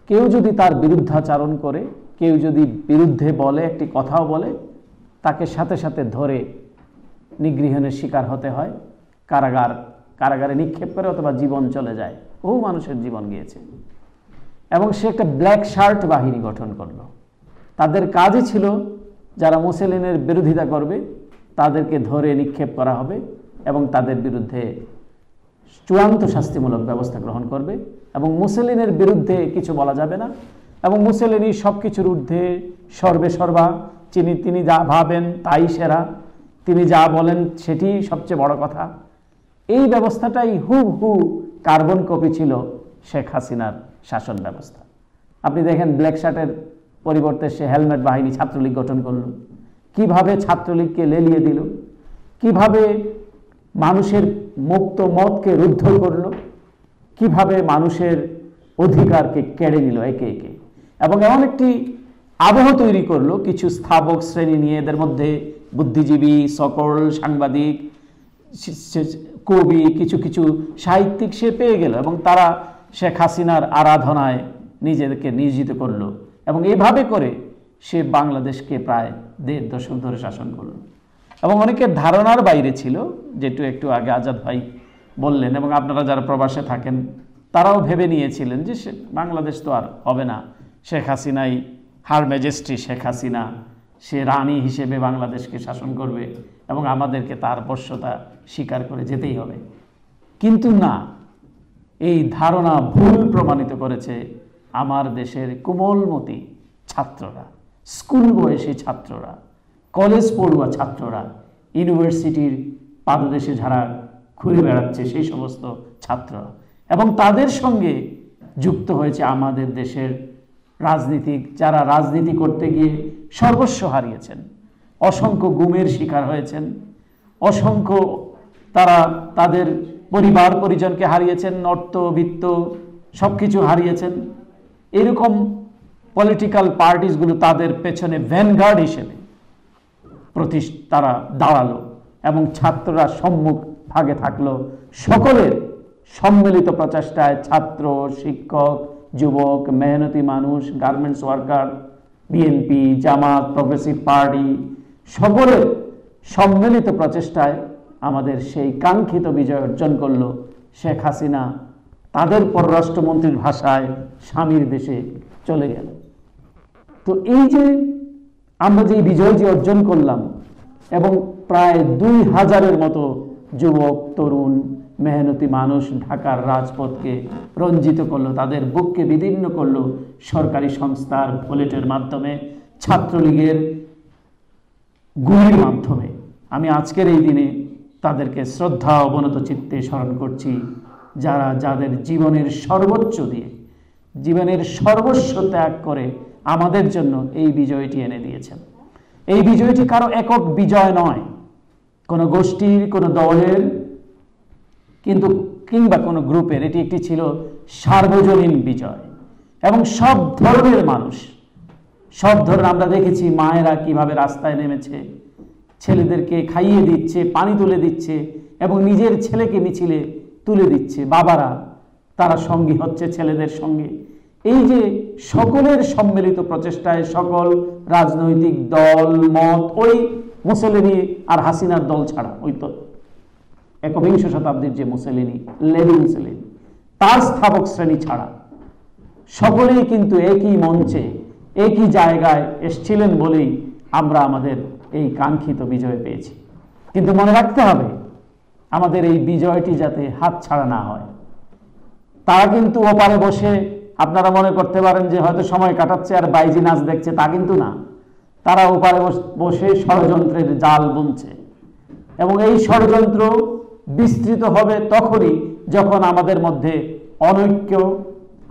কেউ যদি তার বিরুদ্ধাচারণ করে, কেউ যদি বিরুদ্ধে বলে, একটি কথাও বলে, তাকে সাথে সাথে ধরে নিগৃহীনের শিকার হতে হয়, কারাগারে নিক্ষেপ করে, অথবা জীবন চলে যায়। বহু মানুষের জীবন গিয়েছে। এবং সে একটা ব্ল্যাক শার্ট বাহিনী গঠন করলো। তাদের কাজই ছিল যারা মুসলিনের বিরোধিতা করবে তাদেরকে ধরে নিক্ষেপ করা হবে এবং তাদের বিরুদ্ধে চূড়ান্ত শাস্তিমূলক ব্যবস্থা গ্রহণ করবে, এবং মুসলিনের বিরুদ্ধে কিছু বলা যাবে না, এবং মুসলিনই সব কিছুর ঊর্ধ্বে, সর্বে সর্বা, তিনি যা ভাবেন তাই সেরা, তিনি যা বলেন সেটি সবচেয়ে বড় কথা। এই ব্যবস্থাটাই হুবহু কার্বন কপি ছিল শেখ হাসিনার শাসন ব্যবস্থা। আপনি দেখেন ব্ল্যাক শার্টের পরিবর্তে সে হেলমেট বাহিনী ছাত্রলীগ গঠন করলো, কিভাবে ছাত্রলীগকে লেলিয়ে দিল, কিভাবে মানুষের মুক্ত মতকে রুদ্ধ করলো, কিভাবে মানুষের অধিকারকে কেড়ে নিল একে একে, এবং এমন একটি আবহ তৈরি করলো কিছু স্থাবক শ্রেণী নিয়ে, এদের মধ্যে বুদ্ধিজীবী, সকল সাংবাদিক, কবি, কিছু কিছু সাহিত্যিক সে পেয়ে গেল, এবং তারা শেখ হাসিনার আরাধনায় নিজেদেরকে নিয়োজিত করলো, এবং এইভাবে করে সে বাংলাদেশকে প্রায় 1.5 দশক ধরে শাসন করলো। এবং অনেকের ধারণার বাইরে ছিল, যেটু একটু আগে আজাদ ভাই বললেন, এবং আপনারা যারা প্রবাসে থাকেন তারাও ভেবে নিয়েছিলেন যে বাংলাদেশ তো আর হবে না, শেখ হাসিনাই হার ম্যাজেস্টি, শেখ হাসিনা সে রানী হিসেবে বাংলাদেশকে শাসন করবে এবং আমাদেরকে তার বশ্যতা স্বীকার করে যেতেই হবে। কিন্তু না, এই ধারণা ভুল প্রমাণিত করেছে আমার দেশের কোমলমতি ছাত্ররা, স্কুল বয়সী ছাত্ররা, কলেজ পড়ুয়া ছাত্ররা, ইউনিভার্সিটির পাদদেশে যারা ঘুরে বেড়াচ্ছে সেই সমস্ত ছাত্ররা, এবং তাদের সঙ্গে যুক্ত হয়েছে আমাদের দেশের রাজনীতিক, যারা রাজনীতি করতে গিয়ে সর্বস্ব হারিয়েছেন, অসংখ্য গুমের শিকার হয়েছেন, অসংখ্য তারা তাদের পরিবার পরিজনকে হারিয়েছেন, অর্থ বিত্ত সব কিছু হারিয়েছেন। এরকম পলিটিক্যাল পার্টিসগুলো তাদের পেছনে ভ্যানগার্ড হিসেবে তারা দাঁড়ালো, এবং ছাত্ররা সম্মুখ ভাগে থাকলো। সকলের সম্মিলিত প্রচেষ্টায় ছাত্র, শিক্ষক, যুবক, মেহনতি মানুষ, গার্মেন্টস ওয়ার্কার, বিএনপি, জামাত, প্রগ্রেসিভ পার্টি, সকলের সম্মিলিত প্রচেষ্টায় আমাদের সেই কাঙ্ক্ষিত বিজয় অর্জন করলো। শেখ হাসিনা তাদের পররাষ্ট্রমন্ত্রীর ভাষায় স্বামীর দেশে চলে গেল। তো এই যে আমরা যে বিজয় যে অর্জন করলাম, এবং প্রায় 2000-এর মতো যুবক, তরুণ, মেহনতি মানুষ ঢাকার রাজপথকে রঞ্জিত করলো, তাদের বুককে বিদীর্ণ করলো সরকারি সংস্থার বুলেটের মাধ্যমে, ছাত্রলীগের গুলির মাধ্যমে। আমি আজকের এই দিনে তাদেরকে শ্রদ্ধা অবনত চিত্তে স্মরণ করছি, যাদের জীবনের সর্বোচ্চ দিয়ে, জীবনের সর্বস্ব ত্যাগ করে আমাদের জন্য এই বিজয়টি এনে দিয়েছেন। এই বিজয়টি কারো একক বিজয় নয়, কোনো গোষ্ঠীর, কোনো দলের, কিন্তু কিংবা কোনো গ্রুপের, এটি একটি ছিল সার্বজনীন বিজয়। এবং সব ধরনের মানুষ, সব ধরনের, আমরা দেখেছি মায়েরা কিভাবে রাস্তায় নেমেছে, ছেলেদেরকে খাইয়ে দিচ্ছে, পানি তুলে দিচ্ছে, এবং নিজের ছেলেকে মিছিলে তুলে দিচ্ছে, বাবারা তারা সঙ্গী হচ্ছে ছেলেদের সঙ্গে। এই যে সকলের সম্মিলিত প্রচেষ্টায় সকল রাজনৈতিক দল মত, ওই মুসলিনী আর হাসিনার দল ছাড়া, ওই তো একবিংশ শতাব্দীর যে মুসলিনী, লেডি মুসলিনী, তার স্থাপক শ্রেণী ছাড়া সকলেই কিন্তু একই মঞ্চে, একই জায়গায় এসেছিলেন বলেই আমরা আমাদের এই কাঙ্ক্ষিত বিজয় পেয়েছি। কিন্তু মনে রাখতে হবে, আমাদের এই বিজয়টি যাতে হাতছাড়া না হয়। তারা কিন্তু ওপারে বসে, আপনারা মনে করতে পারেন যে হয়তো সময় কাটাচ্ছে আর বাইজি নাচ দেখছে, তা কিন্তু না। তারা ওপারে বসে ষড়যন্ত্রের জাল বুনছে, এবং এই ষড়যন্ত্র বিস্তৃত হবে তখনই যখন আমাদের মধ্যে অনৈক্য,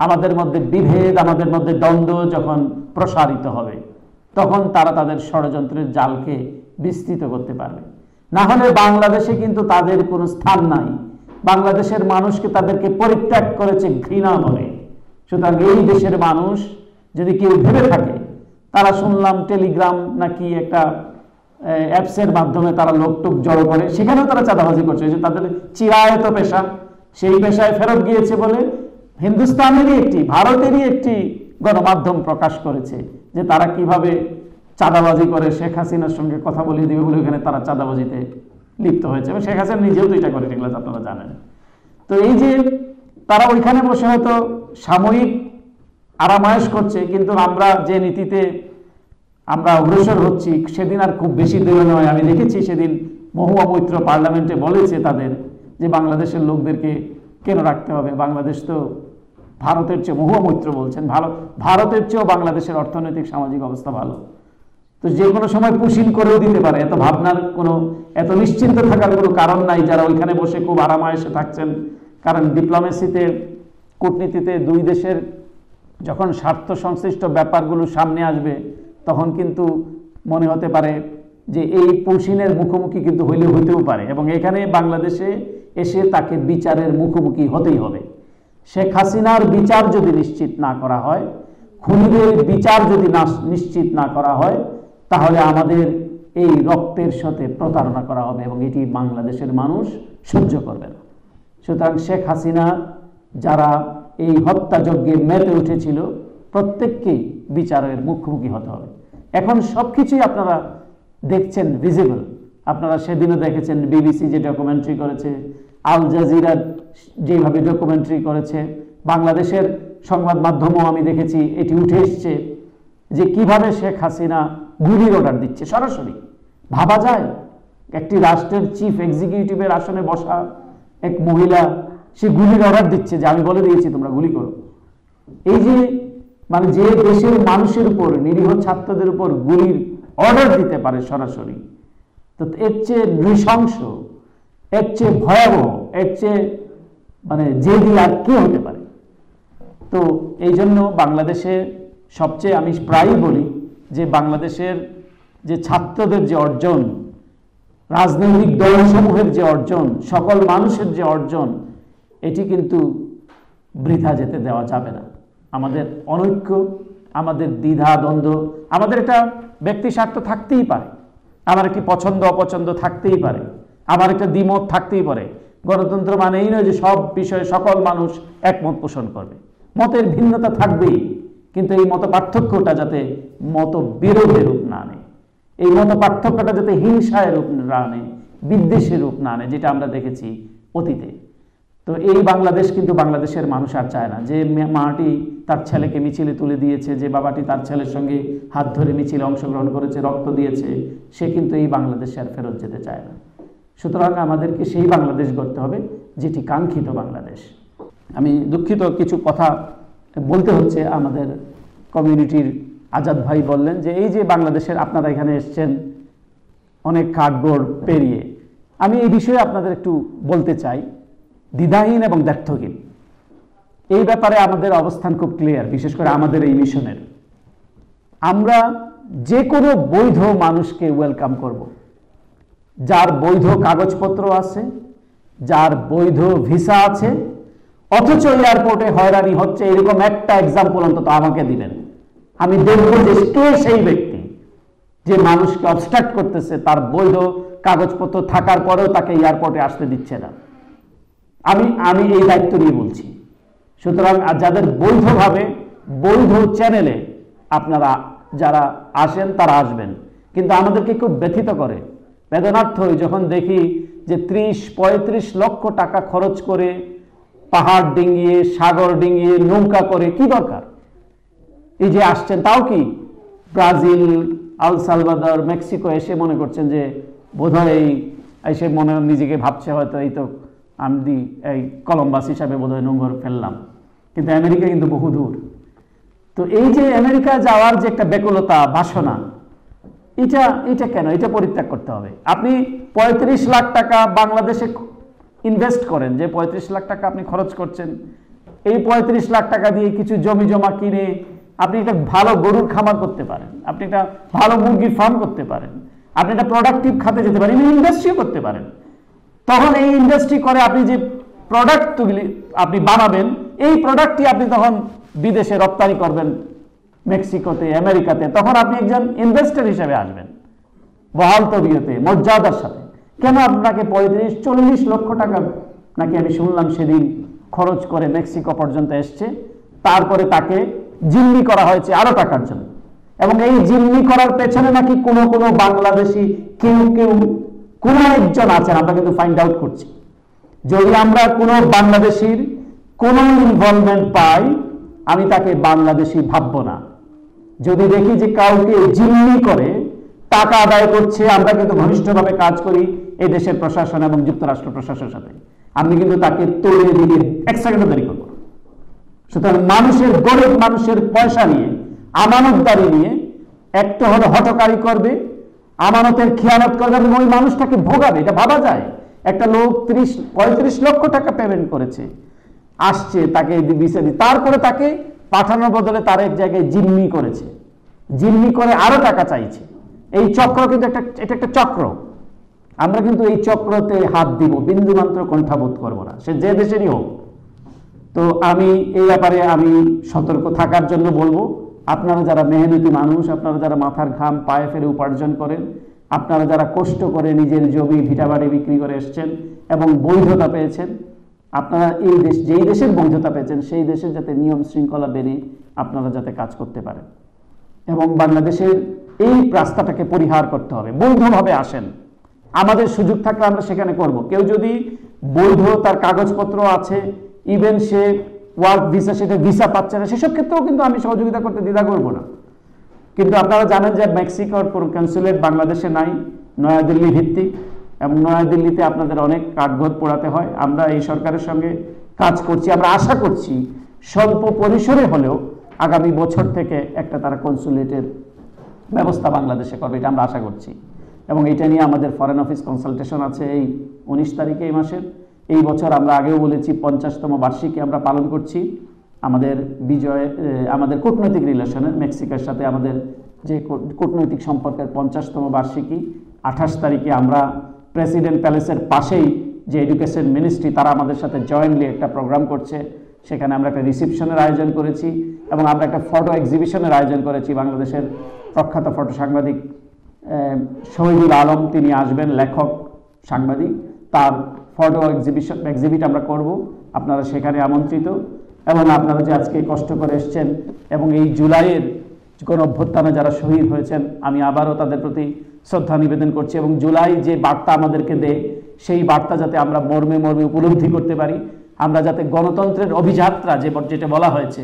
আমাদের মধ্যে বিভেদ, আমাদের মধ্যে দ্বন্দ্ব যখন প্রসারিত হবে, তখন তারা তাদের ষড়যন্ত্রের জালকে বিস্তৃত করতে পারবে। না হলে বাংলাদেশে কিন্তু তাদের কোনো স্থান নাই। বাংলাদেশের মানুষকে তাদেরকে পরিত্যাগ করেছে ঘৃণা বলে। সুতরাং এই দেশের মানুষ যদি কেউ ভেবে থাকে, তারা শুনলাম টেলিগ্রাম নাকি একটা অ্যাপসের মাধ্যমে তারা লোকটুক জড়ো করে, সেখানেও তারা চাঁদাবাজি করছে। যে তাদের চিরায়ত পেশা, সেই পেশায় ফেরত গিয়েছে বলে হিন্দুস্তানেরই একটি, ভারতেরই একটি গণমাধ্যম প্রকাশ করেছে যে তারা কিভাবে চাঁদাবাজি করে শেখ হাসিনার সঙ্গে কথা বলিয়ে দিবে বলে ওখানে তারা চাঁদাবাজিতে লিপ্ত হয়েছে, এবং শেখ হাসিনা নিজেও তো এটা করে, এগুলো আপনারা জানেন। তো এই যে তারা ওইখানে বসে হয়তো সাময়িক আরামায়েশ করছে, কিন্তু আমরা যে নীতিতে আমরা অগ্রসর হচ্ছি সেদিন আর খুব বেশি দূরে নয়। আমি দেখেছি সেদিন মহুয়া মৈত্র পার্লামেন্টে বলেছে তাদের যে বাংলাদেশের লোকদেরকে কেন রাখতে হবে, বাংলাদেশ তো ভারতের চেয়ে, মহুয়া মৈত্র বলছেন ভারতের চেয়েও বাংলাদেশের অর্থনৈতিক সামাজিক অবস্থা ভালো, তো যে কোনো সময় পুশিন করেও দিতে পারে। এত ভাবনার কোনো, এত নিশ্চিন্ত থাকার কোনো কারণ নাই যারা ওইখানে বসে খুব আরামায়েশে থাকছেন। কারণ ডিপ্লোমেসিতে, কূটনীতিতে দুই দেশের যখন স্বার্থ সংশ্লিষ্ট ব্যাপারগুলো সামনে আসবে তখন কিন্তু মনে হতে পারে যে এই পুশিনের মুখোমুখি কিন্তু হইতেও পারে, এবং এখানে বাংলাদেশে এসে তাকে বিচারের মুখোমুখি হতেই হবে। শেখ হাসিনার বিচার যদি নিশ্চিত না করা হয়, খুনিদের বিচার যদি নিশ্চিত না করা হয়, তাহলে আমাদের এই রক্তের সাথে প্রতারণা করা হবে, এবং এটি বাংলাদেশের মানুষ সহ্য করবে না। সুতরাং শেখ হাসিনা যারা এই হত্যাযজ্ঞে মেতে উঠেছিল প্রত্যেককেই বিচারের মুখোমুখি হতে হবে। এখন সব কিছুই আপনারা দেখছেন ভিজিবল। আপনারা সেদিনও দেখেছেন বিবিসি যে ডকুমেন্টারি করেছে, আল জাজিরা যেভাবে ডকুমেন্টারি করেছে, বাংলাদেশের সংবাদ মাধ্যমও আমি দেখেছি এটি উঠে এসছে যে কিভাবে শেখ হাসিনা গুলির অর্ডার দিচ্ছে সরাসরি। ভাবা যায় একটি রাষ্ট্রের চিফ এক্সিকিউটিভের আসনে বসা এক মহিলা সে গুলির অর্ডার দিচ্ছে যে আমি বলে দিয়েছি তোমরা গুলি করো। এই যে মানে যে দেশের মানুষের উপর, নিরীহ ছাত্রদের উপর গুলির অর্ডার দিতে পারে সরাসরি, তো এর চেয়ে নৃশংস, এর চেয়ে ভয়াবহ, এর চেয়ে মানে জেদি আর কি হতে পারে। তো এই জন্য বাংলাদেশে সবচেয়ে, আমি প্রায়ই বলি যে বাংলাদেশের যে ছাত্রদের যে অর্জন, রাজনৈতিক দলসমূহের যে অর্জন, সকল মানুষের যে অর্জন, এটি কিন্তু বৃথা যেতে দেওয়া যাবে না। আমাদের অনৈক্য, আমাদের দ্বিধা দ্বন্দ্ব, আমাদের একটা ব্যক্তি স্বার্থ থাকতেই পারে, আমার একটি পছন্দ অপছন্দ থাকতেই পারে, আমার একটা দ্বিমত থাকতেই পারে। গণতন্ত্র মানে এই নয় যে সব বিষয়ে সকল মানুষ একমত পোষণ করবে, মতের ভিন্নতা থাকবেই, কিন্তু এই মত পার্থক্যটা যাতে মত বিরোধের রূপ না নেয়, এই মত পার্থক্যটা যাতে হিংসায় রূপ না নেয়, বিদ্বেষের রূপ না নেয়, যেটা আমরা দেখেছি অতীতে। তো এই বাংলাদেশ কিন্তু বাংলাদেশের মানুষ আর চায় না। যে মাটি তার ছেলেকে মিছিলে তুলে দিয়েছে, যে বাবাটি তার ছেলের সঙ্গে হাত ধরে মিছিলে অংশগ্রহণ করেছে, রক্ত দিয়েছে, সে কিন্তু এই বাংলাদেশে আর ফেরত যেতে চায় না। সুতরাং আমাদেরকে সেই বাংলাদেশ গড়তে হবে যেটি কাঙ্ক্ষিত বাংলাদেশ। আমি দুঃখিত, কিছু কথা বলতে হচ্ছে। আমাদের কমিউনিটির আজাদ ভাই বললেন যে এই যে বাংলাদেশের আপনারা এখানে এসছেন অনেক কার্ডবোর্ড পেরিয়ে, আমি এই বিষয়ে আপনাদের একটু বলতে চাই। দ্বিধাহীন এবং দ্ব্যর্থহীন এই ব্যাপারে আমাদের অবস্থান খুব ক্লিয়ার, বিশেষ করে আমাদের এই মিশনের। আমরা যে কোনো বৈধ মানুষকে ওয়েলকাম করব, যার বৈধ কাগজপত্র আছে, যার বৈধ ভিসা আছে, অথচ এয়ারপোর্টে হয়রানি হচ্ছে, এরকম একটা এক্সাম্পল অন্তত আমাকে দিবেন। আমি দেখব যে কে সেই ব্যক্তি যে মানুষকে অবস্ট্রাক্ট করতেছে, তার বৈধ কাগজপত্র থাকার পরেও তাকে এয়ারপোর্টে আসতে দিচ্ছে না। আমি এই দায়িত্ব নিয়ে বলছি। সুতরাং যাদের বৈধভাবে, বৈধ চ্যানেলে আপনারা যারা আসেন তারা আসবেন, কিন্তু আমাদেরকে খুব ব্যথিত করে, বেদনার্থ হই যখন দেখি যে 30-35 লক্ষ টাকা খরচ করে পাহাড় ডিঙিয়ে, সাগর ডিঙিয়ে, নৌকা করে, কি দরকার? এই যে আসছেন, তাও কি ব্রাজিল, আল সালভাদর, মেক্সিকো এসে মনে করছেন যে বোধহয় এই এসে মনে নিজেকে ভাবছে হয়তো এই তো আমি এই কলম্বাস হিসাবে বোধহয় নোংর ফেললাম, কিন্তু আমেরিকা কিন্তু বহু দূর। তো এই যে আমেরিকা যাওয়ার যে একটা ব্যাকুলতা, বাসনা, এটা কেন? এটা পরিত্যাগ করতে হবে। আপনি 35 লাখ টাকা বাংলাদেশে ইনভেস্ট করেন, যে 35 লাখ টাকা আপনি খরচ করছেন, এই 35 লাখ টাকা দিয়ে কিছু জমি জমা কিনে আপনি একটা ভালো গরুর খামার করতে পারেন, আপনি একটা ভালো মুরগির ফার্ম করতে পারেন, আপনি একটা প্রোডাক্টিভ খাতে যেতে পারেন, ইন্ডাস্ট্রিও করতে পারেন। তখন এই ইন্ডাস্ট্রি করে আপনি যে প্রোডাক্টগুলি আপনি বানাবেন, এই প্রোডাক্টটি আপনি তখন বিদেশে রপ্তানি করবেন, মেক্সিকোতে, আমেরিকাতে, তখন আপনি একজন ইনভেস্টর হিসেবে আসবেন বহাল তবিয়তে, মর্যাদার সাথে। কেন আপনাকে 35-40 লক্ষ টাকা নাকি আমি শুনলাম সেদিন খরচ করে মেক্সিকো পর্যন্ত এসছে, তারপরে তাকে জিম্মি করা হয়েছে আরো টাকার জন্য। এবং এই জিম্মি করার পেছনে নাকি কোনো কোনো বাংলাদেশি কেউ কোন একজন আছেন, আমরা কিন্তু ফাইন্ড আউট করছি। যদি আমরা কোনো বাংলাদেশির কোন ইনভলভমেন্ট পাই, আমি তাকে বাংলাদেশি ভাববো না। যদি দেখি যে কাউকে জিম্মি করে টাকা আদায় করছে, আমরা কিন্তু ঘনিষ্ঠভাবে কাজ করি এই দেশের প্রশাসন এবং যুক্তরাষ্ট্র প্রশাসনের সাথে, আমি কিন্তু তাকে তৈরি দিকে এক সেকেন্ডও দেরি করবো। সুতরাং মানুষের গরিব মানুষের পয়সা নিয়ে, আমানতদারি নিয়ে একটা হলো হঠকারী করবে, আমানতের খেয়ানত করবে এবং ওই মানুষটাকে ভোগাবে। এটা ভাবা যায়? একটা লোক 35 লক্ষ টাকা পেমেন্ট করেছে, আসছে তাকে বিচার, তারপরে তাকে পাঠানোর বদলে তার এক জায়গায় জিম্মি করেছে, জিম্মি করে আরো টাকা চাইছে। এই চক্র কিন্তু এটা একটা চক্র। আমরা কিন্তু এই চক্রতে হাত দিব, বিন্দুমাত্র কণ্ঠাবোধ করবো না, সে যে দেশেরই হোক। তো আমি এই ব্যাপারে আমি সতর্ক থাকার জন্য বলবো, আপনারা যারা মেহনতি মানুষ, আপনারা যারা মাথার ঘাম পায়ে ফেলে উপার্জন করেন, আপনারা যারা কষ্ট করে নিজের জমি ভিটাবাড়ি বিক্রি করে এসছেন এবং বৈধতা পেয়েছেন, আপনারা এই দেশ, যেই দেশের বৈধতা পেয়েছেন সেই দেশের যাতে নিয়ম শৃঙ্খলা মেনে আপনারা যাতে কাজ করতে পারেন এবং বাংলাদেশের এই রাস্তাটাকে পরিহার করতে হবে। বৈধভাবে আসেন, আমাদের সুযোগ থাকলে আমরা সেখানে করব। কেউ যদি বৈধ তার কাগজপত্র আছে, ইভেন সে ওয়ার্ক ভিসা, সেটা ভিসা পাচ্ছে না, সেসব ক্ষেত্রেও কিন্তু আমি সহযোগিতা করতে দ্বিধা করব না। কিন্তু আপনারা জানেন যে মেক্সিকোর কোনো কনসুলেট বাংলাদেশে নাই, নয়াদিল্লি ভিত্তিক, এবং নয়াদিল্লিতে আপনাদের অনেক কাঠঘর পোড়াতে হয়। আমরা এই সরকারের সঙ্গে কাজ করছি, আমরা আশা করছি স্বল্প পরিসরে হলেও আগামী বছর থেকে একটা তারা কনসুলেটের ব্যবস্থা বাংলাদেশে করবে, এটা আমরা আশা করছি। এবং এটা নিয়ে আমাদের ফরেন অফিস কনসালটেশন আছে এই 19 তারিখে এই মাসের। এই বছর আমরা আগেও বলেছি 50তম বার্ষিকী আমরা পালন করছি। আমাদের আমাদের কূটনৈতিক রিলেশনের মেক্সিকোর সাথে আমাদের যে কূটনৈতিক সম্পর্কের 50তম বার্ষিকী 28 তারিখে আমরা প্রেসিডেন্ট প্যালেসের পাশেই যে এডুকেশন মিনিস্ট্রি, তারা আমাদের সাথে জয়েন্টলি একটা প্রোগ্রাম করছে। সেখানে আমরা একটা রিসেপশনের আয়োজন করেছি এবং আমরা একটা ফটো এক্সিবিশনের আয়োজন করেছি। বাংলাদেশের প্রখ্যাত ফটো সাংবাদিক শহীদুল আলম, তিনি আসবেন, লেখক সাংবাদিক, তার ফটো এক্সিবিট আমরা করব। আপনারা সেখানে আমন্ত্রিত। এবং আপনারা যে আজকে কষ্ট করে এসছেন এবং এই জুলাইয়ের গণ অভ্যুত্থানে যারা শহীদ হয়েছেন, আমি আবারও তাদের প্রতি শ্রদ্ধা নিবেদন করছি। এবং জুলাই যে বার্তা আমাদেরকে দেয়, সেই বার্তা যাতে আমরা মর্মে মর্মে উপলব্ধি করতে পারি, আমরা যাতে গণতন্ত্রের অভিযাত্রা যেটা বলা হয়েছে,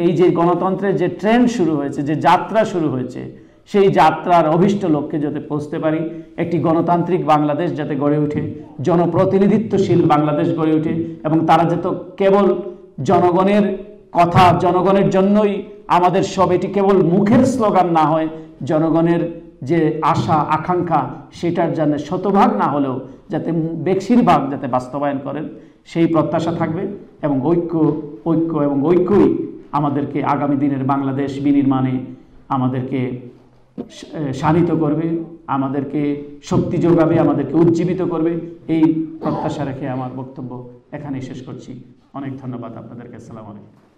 এই যে গণতন্ত্রের যে ট্রেন্ড শুরু হয়েছে, যে যাত্রা শুরু হয়েছে, সেই যাত্রার অভিষ্ট লক্ষ্যে যাতে পৌঁছতে পারি, একটি গণতান্ত্রিক বাংলাদেশ যাতে গড়ে ওঠে, জনপ্রতিনিধিত্বশীল বাংলাদেশ গড়ে ওঠে, এবং তারা যাতে কেবল জনগণের কথা, জনগণের জন্যই আমাদের সব, এটি কেবল মুখের স্লোগান না হয়, জনগণের যে আশা আকাঙ্ক্ষা সেটার জন্য শতভাগ না হলেও যাতে বেশিরভাগ যাতে বাস্তবায়ন করেন, সেই প্রত্যাশা থাকবে। এবং ঐক্য এবং ঐক্যই আমাদেরকে আগামী দিনের বাংলাদেশ বিনির্মাণে আমাদেরকে শানিত করবে, আমাদেরকে শক্তি যোগাবে, আমাদেরকে উজ্জীবিত করবে। এই প্রত্যাশা রেখে আমার বক্তব্য এখানেই শেষ করছি। অনেক ধন্যবাদ আপনাদেরকে। আসসালামু আলাইকুম।